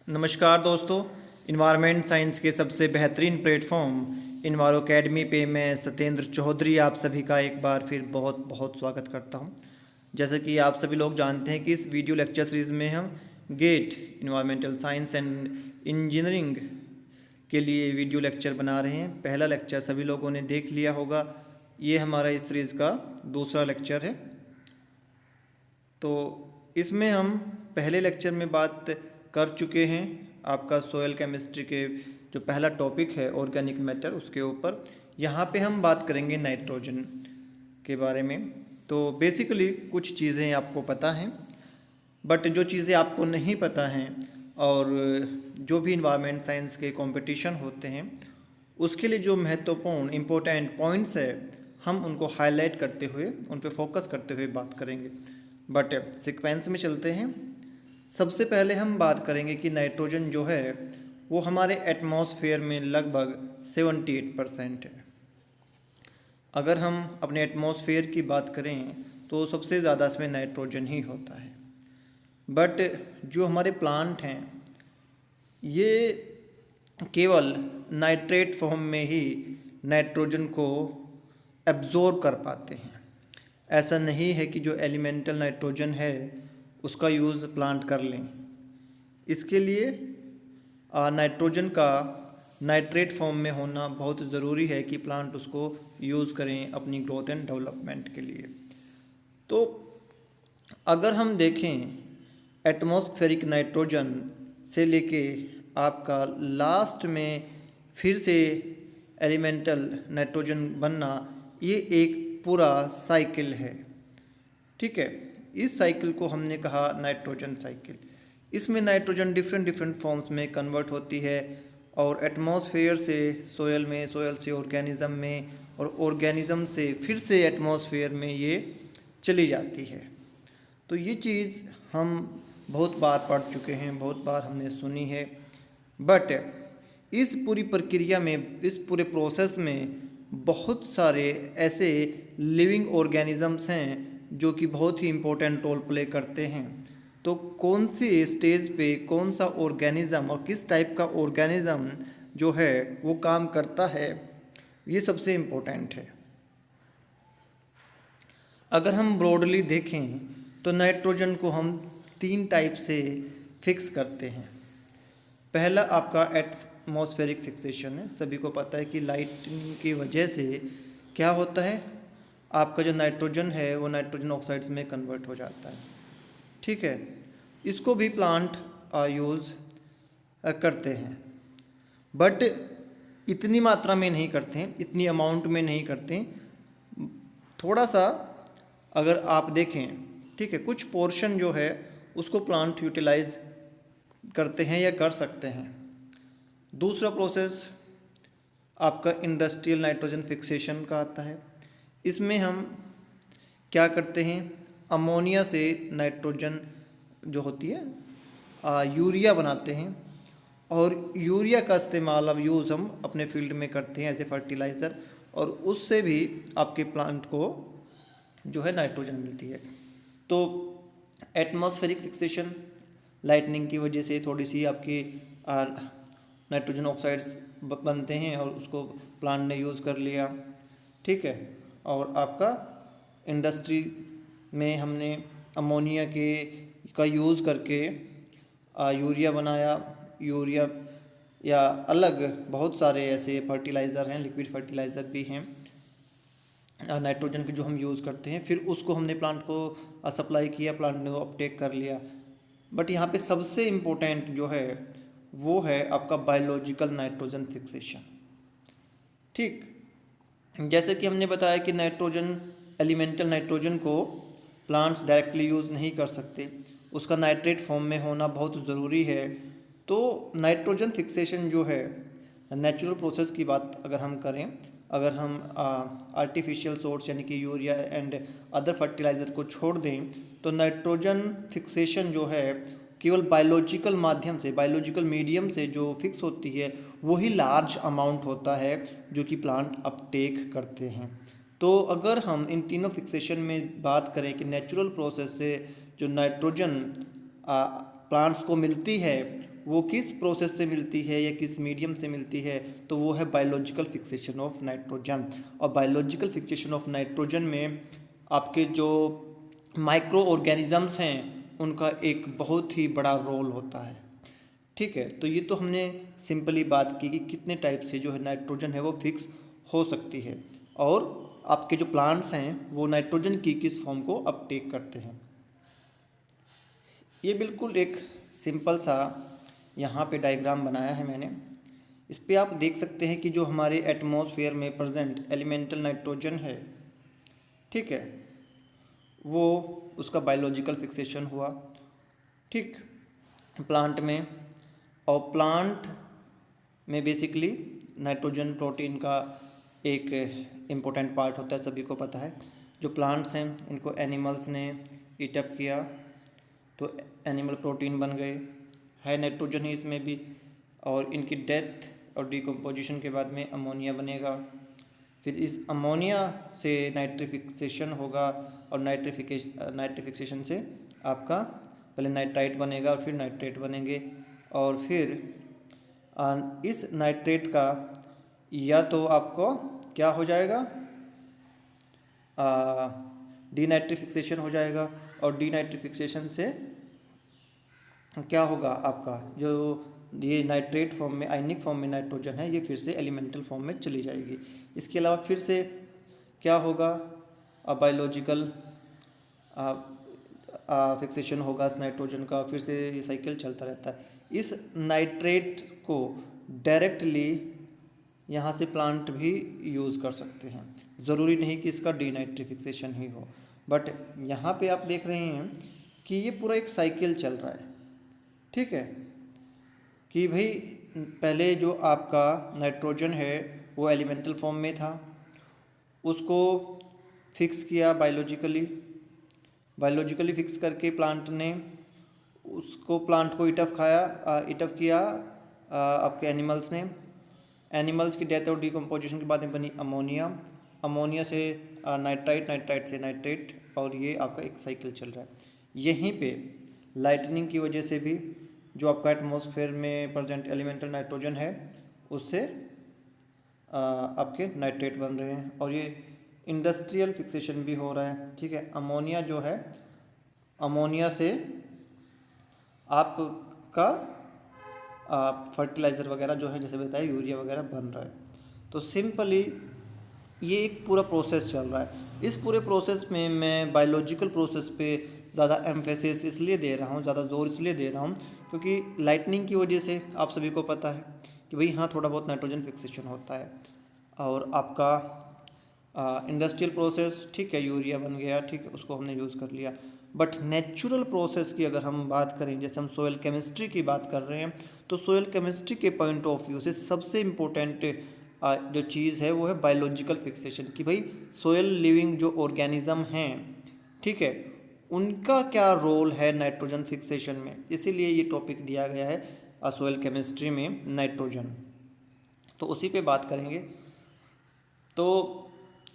नमस्कार दोस्तों। Environment science के सबसे बेहतरीन प्लेटफॉर्म इन्वायरो अकेडमी पे मैं सत्येंद्र चौधरी आप सभी का एक बार फिर बहुत बहुत स्वागत करता हूं। जैसा कि आप सभी लोग जानते हैं कि इस वीडियो लेक्चर सीरीज़ में हम GATE environmental science and engineering के लिए वीडियो लेक्चर बना रहे हैं। पहला लेक्चर सभी लोगों ने देख लिया होगा। ये हमारा इस सीरीज़ का दूसरा लेक्चर है। तो इसमें हम पहले लेक्चर में बात कर चुके हैं आपका सोयल केमिस्ट्री के जो पहला टॉपिक है ऑर्गेनिक मैटर, उसके ऊपर यहाँ पे हम बात करेंगे नाइट्रोजन के बारे में। तो बेसिकली कुछ चीज़ें आपको पता हैं, बट जो चीज़ें आपको नहीं पता हैं और जो भी इन्वायरमेंट साइंस के कंपटीशन होते हैं उसके लिए जो महत्वपूर्ण इम्पोर्टेंट पॉइंट्स है हम उनको हाईलाइट करते हुए उन पे फोकस करते हुए बात करेंगे। बट सीक्वेंस में चलते हैं। सबसे पहले हम बात करेंगे कि नाइट्रोजन जो है वो हमारे एटमॉस्फेयर में लगभग 78% है। अगर हम अपने एटमॉस्फेयर की बात करें तो सबसे ज़्यादा इसमें नाइट्रोजन ही होता है। बट जो हमारे प्लांट हैं ये केवल नाइट्रेट फॉर्म में ही नाइट्रोजन को एब्जॉर्ब कर पाते हैं। ऐसा नहीं है कि जो एलिमेंटल नाइट्रोजन है उसका यूज़ प्लांट कर लें। इसके लिए नाइट्रोजन का नाइट्रेट फॉर्म में होना बहुत ज़रूरी है कि प्लांट उसको यूज़ करें अपनी ग्रोथ एंड डेवलपमेंट के लिए। तो अगर हम देखें एटमॉस्फेरिक नाइट्रोजन से लेके आपका लास्ट में फिर से एलिमेंटल नाइट्रोजन बनना, ये एक पूरा साइकिल है। ठीक है, इस साइकिल को हमने कहा नाइट्रोजन साइकिल। इसमें नाइट्रोजन डिफरेंट फॉर्म्स में कन्वर्ट होती है और एटमॉस्फेयर से सोयल में, सोयल से ऑर्गेनिज्म में और ऑर्गेनिज्म से फिर से एटमॉस्फेयर में ये चली जाती है। तो ये चीज़ हम बहुत बार पढ़ चुके हैं, बहुत बार हमने सुनी है। बट इस पूरी प्रक्रिया में, इस पूरे प्रोसेस में बहुत सारे ऐसे लिविंग ऑर्गेनिजम्स हैं जो कि बहुत ही इम्पोर्टेंट रोल प्ले करते हैं। तो कौन सी स्टेज पे कौन सा ऑर्गेनिज़म और किस टाइप का ऑर्गेनिज़म जो है वो काम करता है, ये सबसे इम्पोर्टेंट है। अगर हम ब्रॉडली देखें तो नाइट्रोजन को हम 3 टाइप से फिक्स करते हैं। पहला आपका एटमॉस्फेरिक फिक्सेशन है। सभी को पता है कि लाइटिंग की वजह से क्या होता है, आपका जो नाइट्रोजन है वो नाइट्रोजन ऑक्साइड्स में कन्वर्ट हो जाता है। ठीक है, इसको भी प्लांट यूज़ करते हैं, बट इतनी मात्रा में नहीं करते हैं, इतनी अमाउंट में नहीं करते हैं। थोड़ा सा अगर आप देखें, ठीक है, कुछ पोर्शन जो है उसको प्लांट यूटिलाइज करते हैं या कर सकते हैं। दूसरा प्रोसेस आपका इंडस्ट्रियल नाइट्रोजन फिक्सेशन का आता है। इसमें हम क्या करते हैं, अमोनिया से नाइट्रोजन जो होती है यूरिया बनाते हैं और यूरिया का इस्तेमाल अब यूज़ हम अपने फील्ड में करते हैं एज ए फर्टिलाइज़र, और उससे भी आपके प्लांट को जो है नाइट्रोजन मिलती है। तो एटमॉस्फेरिक फिक्सेशन, लाइटनिंग की वजह से थोड़ी सी आपकी नाइट्रोजन ऑक्साइड्स बनते हैं और उसको प्लांट ने यूज़ कर लिया। ठीक है, और आपका इंडस्ट्री में हमने अमोनिया का यूज़ करके यूरिया बनाया। यूरिया या अलग बहुत सारे ऐसे फर्टिलाइज़र हैं, लिक्विड फर्टिलाइज़र भी हैं नाइट्रोजन के जो हम यूज़ करते हैं। फिर उसको हमने प्लांट को सप्लाई किया, प्लांट ने वो अपटेक कर लिया। बट यहाँ पे सबसे इम्पोर्टेंट जो है वो है आपका बायोलॉजिकल नाइट्रोजन फिक्सेशन। ठीक, जैसे कि हमने बताया कि नाइट्रोजन, एलिमेंटल नाइट्रोजन को प्लांट्स डायरेक्टली यूज़ नहीं कर सकते, उसका नाइट्रेट फॉर्म में होना बहुत ज़रूरी है। तो नाइट्रोजन फिक्सेशन जो है नेचुरल प्रोसेस की बात अगर हम करें, अगर हम आर्टिफिशियल सोर्स यानी कि यूरिया एंड अदर फर्टिलाइज़र को छोड़ दें तो नाइट्रोजन फिक्सेशन जो है केवल बायोलॉजिकल माध्यम से, बायोलॉजिकल मीडियम से जो फिक्स होती है वही लार्ज अमाउंट होता है जो कि प्लांट अपटेक करते हैं। तो अगर हम इन तीनों फिक्सेशन में बात करें कि नेचुरल प्रोसेस से जो नाइट्रोजन प्लांट्स को मिलती है वो किस प्रोसेस से मिलती है या किस मीडियम से मिलती है, तो वो है बायोलॉजिकल फिक्सेशन ऑफ नाइट्रोजन। और बायोलॉजिकल फिक्सेशन ऑफ नाइट्रोजन में आपके जो माइक्रो ऑर्गेनिजम्स हैं उनका एक बहुत ही बड़ा रोल होता है। ठीक है, तो ये तो हमने सिंपली बात की कि कितने टाइप से जो है नाइट्रोजन है वो फिक्स हो सकती है, और आपके जो प्लांट्स हैं वो नाइट्रोजन की किस फॉर्म को अपटेक करते हैं। ये बिल्कुल एक सिंपल सा यहाँ पे डायग्राम बनाया है मैंने। इस पे आप देख सकते हैं कि जो हमारे एटमॉस्फेयर में प्रेजेंट एलिमेंटल नाइट्रोजन है, ठीक है, वो उसका बायोलॉजिकल फिक्सेशन हुआ, ठीक, प्लांट में। और प्लांट में बेसिकली नाइट्रोजन प्रोटीन का एक इम्पोर्टेंट पार्ट होता है, सभी को पता है। जो प्लांट्स हैं इनको एनिमल्स ने ईट अप किया तो एनिमल प्रोटीन बन गए, है नाइट्रोजन ही इसमें भी। और इनकी डेथ और डिकम्पोजिशन के बाद में अमोनिया बनेगा, फिर इस अमोनिया से नाइट्रिफिकेशन होगा, और नाइट्रिफिकेशन से आपका पहले नाइट्राइट बनेगा और फिर नाइट्रेट बनेंगे। और फिर इस नाइट्रेट का या तो आपको क्या हो जाएगा, डीनाइट्रिफिकेशन हो जाएगा, और डीनाइट्रिफिकेशन से क्या होगा, आपका जो ये नाइट्रेट फॉर्म में, आयनिक फॉर्म में नाइट्रोजन है, ये फिर से एलिमेंटल फॉर्म में चली जाएगी। इसके अलावा फिर से क्या होगा, बायोलॉजिकल फिक्सेशन होगा इस नाइट्रोजन का, फिर से ये साइकिल चलता रहता है। इस नाइट्रेट को डायरेक्टली यहाँ से प्लांट भी यूज़ कर सकते हैं, ज़रूरी नहीं कि इसका डीनाइट्रिफिकेशन ही हो। बट यहाँ पे आप देख रहे हैं कि ये पूरा एक साइकिल चल रहा है, ठीक है, कि भाई पहले जो आपका नाइट्रोजन है वो एलिमेंटल फॉर्म में था, उसको फिक्स किया बायोलॉजिकली फिक्स करके प्लांट ने उसको, प्लांट को ईटअप किया आपके एनिमल्स ने। एनिमल्स की डेथ और डिकम्पोजिशन के बाद में बनी अमोनिया से नाइट्राइट से नाइट्रेट, और ये आपका एक साइकिल चल रहा है। यहीं पे लाइटनिंग की वजह से भी जो आपका एटमॉस्फेयर में प्रेजेंट एलिमेंटल नाइट्रोजन है उससे आपके नाइट्रेट बन रहे हैं, और ये इंडस्ट्रियल फिक्सेशन भी हो रहा है, ठीक है। अमोनिया जो है, अमोनिया से आपका फर्टिलाइज़र वगैरह जो है, जैसे बताया यूरिया वगैरह बन रहा है। तो सिंपली ये एक पूरा प्रोसेस चल रहा है। इस पूरे प्रोसेस में मैं बायोलॉजिकल प्रोसेस पे ज़्यादा एम्फेसिस इसलिए दे रहा हूँ, ज़्यादा जोर इसलिए दे रहा हूँ क्योंकि लाइटनिंग की वजह से आप सभी को पता है कि भाई हाँ, थोड़ा बहुत नाइट्रोजन फिक्सेशन होता है। और आपका इंडस्ट्रियल प्रोसेस, ठीक है, यूरिया बन गया, ठीक है, उसको हमने यूज़ कर लिया। बट नेचुरल प्रोसेस की अगर हम बात करें, जैसे हम सोयल केमिस्ट्री की बात कर रहे हैं, तो सोयल केमिस्ट्री के पॉइंट ऑफ व्यू से सबसे इम्पोर्टेंट जो चीज़ है वो है बायोलॉजिकल फिक्सेशन, कि भाई सोयल लिविंग जो ऑर्गेनिज्म हैं, ठीक है, उनका क्या रोल है नाइट्रोजन फिक्सेशन में। इसीलिए ये टॉपिक दिया गया है सोयल केमिस्ट्री में, नाइट्रोजन। तो उसी पे बात करेंगे। तो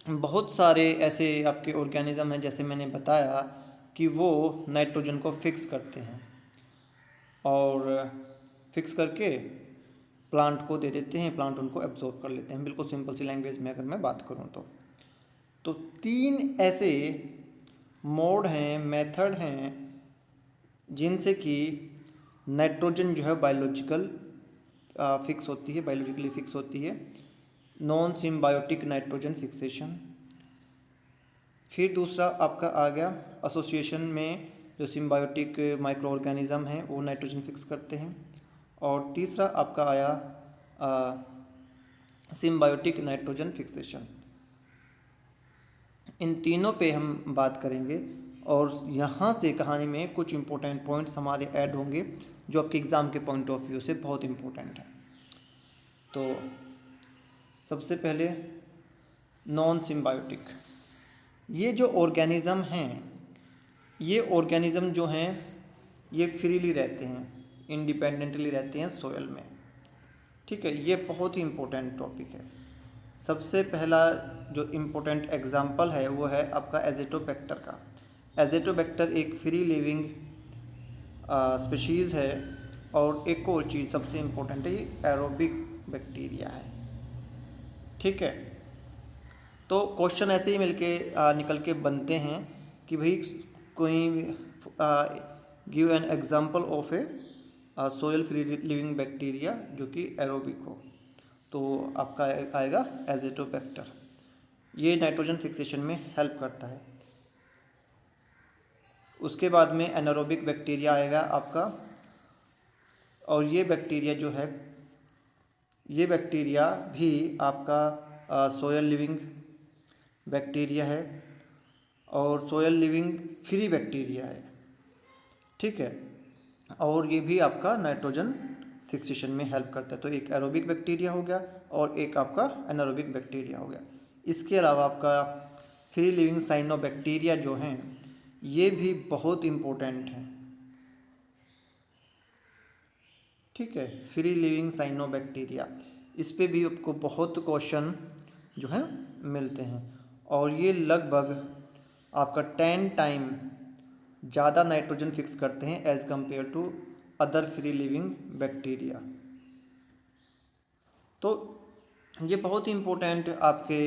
बहुत सारे ऐसे आपके ऑर्गेनिज्म हैं, जैसे मैंने बताया कि वो नाइट्रोजन को फिक्स करते हैं और फिक्स करके प्लांट को दे देते हैं, प्लांट उनको एब्जॉर्ब कर लेते हैं। बिल्कुल सिंपल सी लैंग्वेज में अगर मैं बात करूँ तो 3 ऐसे मोड हैं, मेथड हैं, जिनसे कि नाइट्रोजन जो है बायोलॉजिकली फिक्स होती है। नॉन सिम्बायोटिक नाइट्रोजन फिक्सेशन, फिर दूसरा आपका आ गया एसोसिएशन में जो सिम्बायोटिक माइक्रो ऑर्गेनिज्म हैं वो नाइट्रोजन फिक्स करते हैं, और तीसरा आपका आया सिम्बायोटिक नाइट्रोजन फिक्सेशन। इन तीनों पे हम बात करेंगे, और यहाँ से कहानी में कुछ इंपॉर्टेंट पॉइंट्स हमारे ऐड होंगे जो आपके एग्ज़ाम के पॉइंट ऑफ व्यू से बहुत इम्पोर्टेंट है। तो सबसे पहले नॉन सिम्बायोटिक, ये जो ऑर्गेनिज़म हैं, ये ऑर्गेनिज़म जो हैं ये फ्रीली रहते हैं, इंडिपेंडेंटली रहते हैं सोयल में, ठीक है। ये बहुत ही इम्पोर्टेंट टॉपिक है। सबसे पहला जो इम्पोर्टेंट एग्जाम्पल है वो है आपका एज़ोटोबैक्टर का। एज़ोटोबैक्टर एक फ्री लिविंग स्पीशीज़ है और एक और चीज़ सबसे इम्पोर्टेंट है, ये एरोबिक बैक्टीरिया है। ठीक है, तो क्वेश्चन ऐसे ही निकल के बनते हैं कि भाई कोई give an example of A soil free living bacteria जो कि एरोबिक हो, तो आपका आएगा एज़ोटोबैक्टर। ये नाइट्रोजन फिक्सेशन में हेल्प करता है। उसके बाद में एनारोबिक बैक्टीरिया आएगा आपका, और ये बैक्टीरिया जो है, ये बैक्टीरिया भी आपका सोयल लिविंग बैक्टीरिया है और सोयल लिविंग फ्री बैक्टीरिया है। ठीक है, और ये भी आपका नाइट्रोजन फिक्सेशन में हेल्प करता है। तो एक एरोबिक बैक्टीरिया हो गया और एक आपका एनारोबिक बैक्टीरिया हो गया। इसके अलावा आपका फ्री लिविंग साइनोबैक्टीरिया जो हैं, ये भी बहुत इम्पोर्टेंट हैं। ठीक है, फ्री लिविंग साइनोबैक्टीरिया, इस पे भी आपको बहुत क्वेश्चन जो है मिलते हैं, और ये लगभग आपका 10 टाइम ज़्यादा नाइट्रोजन फिक्स करते हैं as compared to other free living bacteria. तो ये बहुत ही इम्पोर्टेंट आपके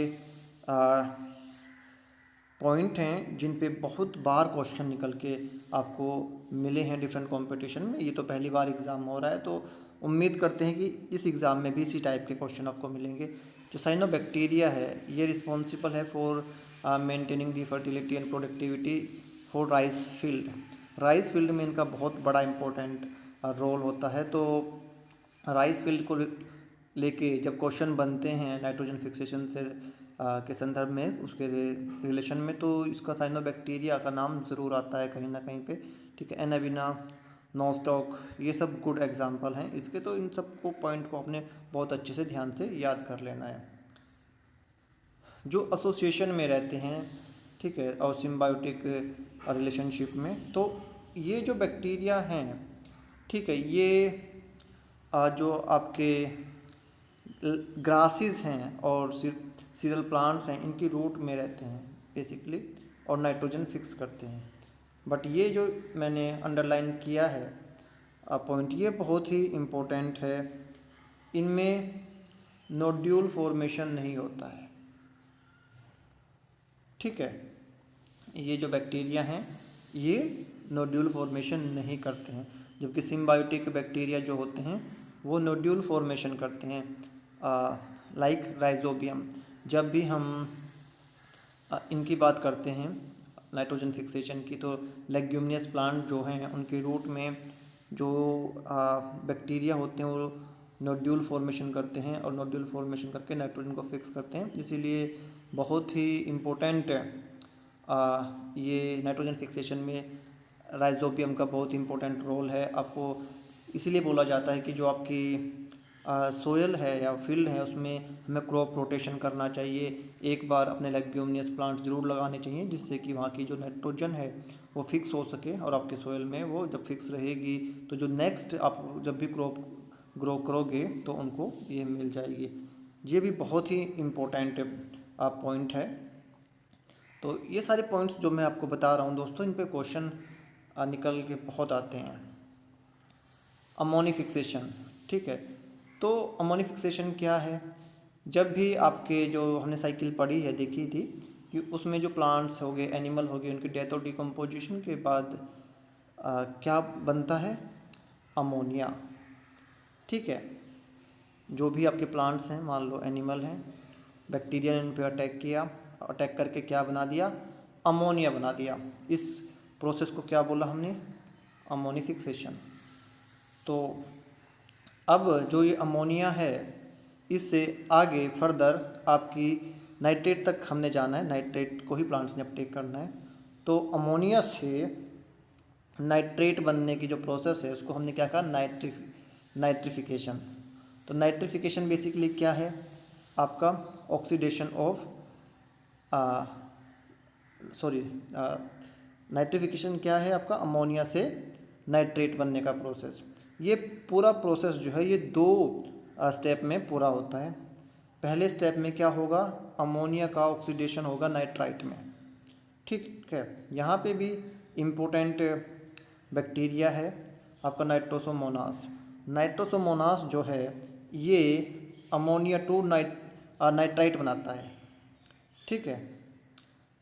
पॉइंट हैं जिन पे बहुत बार क्वेश्चन निकल के आपको मिले हैं डिफरेंट कंपटीशन में। ये तो पहली बार एग्ज़ाम हो रहा है, तो उम्मीद करते हैं कि इस एग्ज़ाम में भी इसी टाइप के क्वेश्चन आपको मिलेंगे। जो साइनोबैक्टीरिया है, ये रिस्पॉन्सिबल है for maintaining the fertility and productivity for rice field. Rice field में इनका बहुत बड़ा इम्पोर्टेंट रोल होता है। तो राइस फील्ड को लेके जब क्वेश्चन बनते हैं नाइट्रोजन फिक्सेशन से के संदर्भ में, उसके रिलेशन में, तो इसका साइनोबैक्टीरिया का नाम ज़रूर आता है कहीं ना कहीं पे। ठीक है, एनाबिना, नोस्टॉक, ये सब गुड एग्जांपल हैं इसके। तो इन सब को पॉइंट को आपने बहुत अच्छे से ध्यान से याद कर लेना है। जो एसोसिएशन में रहते हैं, ठीक है, और सिम्बायोटिक रिलेशनशिप में, तो ये जो बैक्टीरिया हैं, ठीक है, ये जो आपके ग्रासेस हैं और सीरियल प्लांट्स हैं, इनकी रूट में रहते हैं बेसिकली, और नाइट्रोजन फिक्स करते हैं। बट ये जो मैंने अंडरलाइन किया है पॉइंट, ये बहुत ही इम्पोर्टेंट है। इनमें नोड्यूल फॉर्मेशन नहीं होता है। ठीक है, ये जो बैक्टीरिया हैं, ये नोड्यूल फॉर्मेशन नहीं करते हैं, जबकि सिम्बायोटिक बैक्टीरिया जो होते हैं वो नोड्यूल फॉर्मेशन करते हैं, लाइक राइजोबियम। जब भी हम इनकी बात करते हैं नाइट्रोजन फिक्सेशन की, तो लेग्यूमिनस प्लांट जो हैं उनके रूट में जो बैक्टीरिया होते हैं वो नोड्यूल फॉर्मेशन करते हैं, और नोड्यूल फॉर्मेशन करके नाइट्रोजन को फिक्स करते हैं। इसीलिए बहुत ही इम्पोर्टेंट ये नाइट्रोजन फिक्सेशन में राइजोबियम का बहुत इम्पोर्टेंट रोल है। आपको इसीलिए बोला जाता है कि जो आपकी सोयल है या फील्ड है, उसमें हमें क्रॉप रोटेशन करना चाहिए। एक बार अपने लेग्यूमिनस प्लांट ज़रूर लगाने चाहिए, जिससे कि वहाँ की जो नाइट्रोजन है वो फिक्स हो सके, और आपके सोयल में वो जब फिक्स रहेगी तो जो नेक्स्ट आप जब भी क्रॉप ग्रो करोगे तो उनको ये मिल जाएगी। ये भी बहुत ही इम्पोर्टेंट पॉइंट है। तो ये सारे पॉइंट्स जो मैं आपको बता रहा हूँ दोस्तों, इन पे क्वेश्चन निकल के बहुत आते हैं। अमोनी फिक्सेशन, ठीक है, तो अमोनी फिक्सेशन क्या है? जब भी आपके जो हमने साइकिल पढ़ी है, देखी थी कि उसमें जो प्लांट्स हो गए, एनिमल हो गए, उनकी डेथ और डिकम्पोजिशन के बाद क्या बनता है? अमोनिया। ठीक है, जो भी आपके प्लांट्स हैं, मान लो एनिमल हैं, बैक्टीरिया ने उन पर अटैक किया, अटैक करके क्या बना दिया? अमोनिया बना दिया। इस प्रोसेस को क्या बोला हमने? अमोनी फिक्सेशन। तो अब जो ये अमोनिया है, इससे आगे फर्दर आपकी नाइट्रेट तक हमने जाना है, नाइट्रेट को ही प्लांट्स ने अपटेक करना है। तो अमोनिया से नाइट्रेट बनने की जो प्रोसेस है, उसको हमने क्या कहा? नाइट्रिफिकेशन। तो नाइट्रिफिकेशन बेसिकली क्या है? आपका ऑक्सीडेशन ऑफ नाइट्रिफिकेशन क्या है आपका? अमोनिया से नाइट्रेट बनने का प्रोसेस। ये पूरा प्रोसेस जो है, ये 2 स्टेप में पूरा होता है। पहले स्टेप में क्या होगा? अमोनिया का ऑक्सीडेशन होगा नाइट्राइट में। ठीक है, यहाँ पे भी इम्पोर्टेंट बैक्टीरिया है, आपका नाइट्रोसोमोनास। नाइट्रोसोमोनास जो है ये अमोनिया टू नाइट्राइट बनाता है। ठीक है,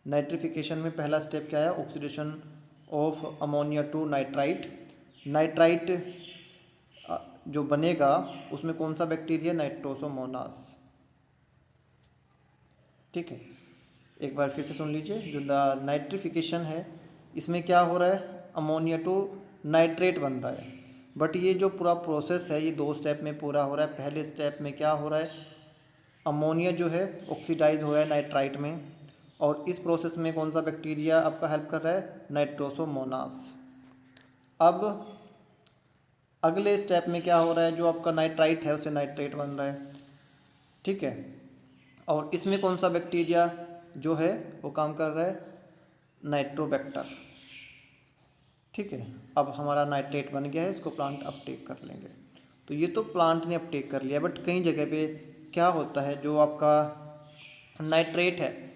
नाइट्रिफिकेशन में पहला स्टेप क्या है, oxidation of ammonia to nitrite. Nitrite जो बनेगा उसमें कौन सा बैक्टीरिया, नाइट्रोसोमोनास। ठीक है, एक बार फिर से सुन लीजिए, जो नाइट्रिफिकेशन है इसमें क्या हो रहा है, अमोनिया टू नाइट्रेट बन रहा है। बट ये जो पूरा प्रोसेस है ये 2 स्टेप में पूरा हो रहा है। पहले स्टेप में क्या हो रहा है, अमोनिया जो है ऑक्सीडाइज हो रहा है नाइट्राइट में, और इस प्रोसेस में कौन सा बैक्टीरिया आपका हेल्प कर रहा है, नाइट्रोसोमोनास। अब अगले स्टेप में क्या हो रहा है, जो आपका नाइट्राइट है उससे नाइट्रेट बन रहा है। ठीक है, और इसमें कौन सा बैक्टीरिया जो है वो काम कर रहा है, नाइट्रोबैक्टर। ठीक है, अब हमारा नाइट्रेट बन गया है, इसको प्लांट अपटेक कर लेंगे। तो ये तो प्लांट ने अपटेक कर लिया, बट कई जगह पे क्या होता है, जो आपका नाइट्रेट है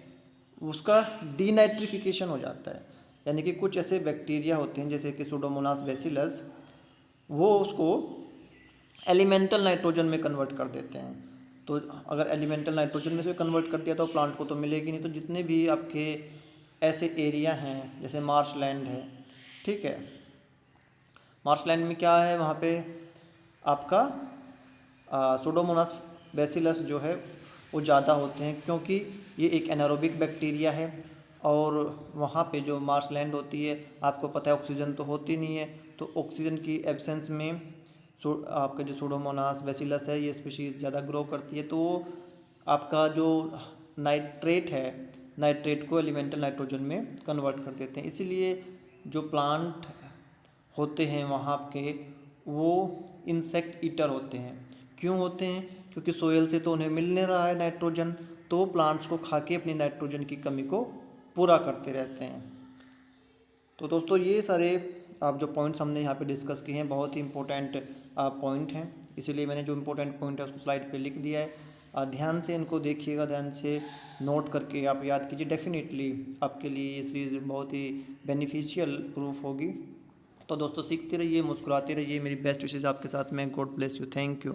उसका डीनाइट्रिफिकेशन हो जाता है। यानी कि कुछ ऐसे बैक्टीरिया होते हैं जैसे कि सुडोमोनास बैसिलस, वो उसको एलिमेंटल नाइट्रोजन में कन्वर्ट कर देते हैं। तो अगर एलिमेंटल नाइट्रोजन में से कन्वर्ट कर दिया तो प्लांट को तो मिलेगी नहीं। तो जितने भी आपके ऐसे एरिया हैं जैसे मार्शलैंड है, ठीक है, मार्शलैंड में क्या है, वहाँ पे आपका सुडोमोनास बैसिलस जो है वो ज़्यादा होते हैं, क्योंकि ये एक एनारोबिक बैक्टीरिया है। और वहाँ पे जो मार्शलैंड होती है, आपको पता है ऑक्सीजन तो होती नहीं है, तो ऑक्सीजन की एब्सेंस में आपका जो सुडोमोनास बैसिलस है ये स्पीशीज़ ज़्यादा ग्रो करती है। तो आपका जो नाइट्रेट है, नाइट्रेट को एलिमेंटल नाइट्रोजन में कन्वर्ट कर देते हैं। इसीलिए जो प्लांट होते हैं वहाँ के, वो इंसेक्ट ईटर होते हैं। क्यों होते हैं, क्योंकि सोयल से तो उन्हें मिल नहीं रहा है नाइट्रोजन, तो प्लांट्स को खा के अपनी नाइट्रोजन की कमी को पूरा करते रहते हैं। तो दोस्तों ये सारे आप जो पॉइंट्स हमने यहाँ पे डिस्कस किए हैं बहुत ही इंपॉर्टेंट पॉइंट हैं, इसीलिए मैंने जो इंपॉर्टेंट पॉइंट है उसको स्लाइड पे लिख दिया है। ध्यान से इनको देखिएगा, ध्यान से नोट करके आप याद कीजिए। डेफिनेटली आपके लिए ये चीज़ बहुत ही बेनिफिशियल प्रूफ होगी। तो दोस्तों सीखते रहिए, मुस्कुराते रहिए। मेरी बेस्ट विशेज़ आपके साथ में। God bless you, thank you.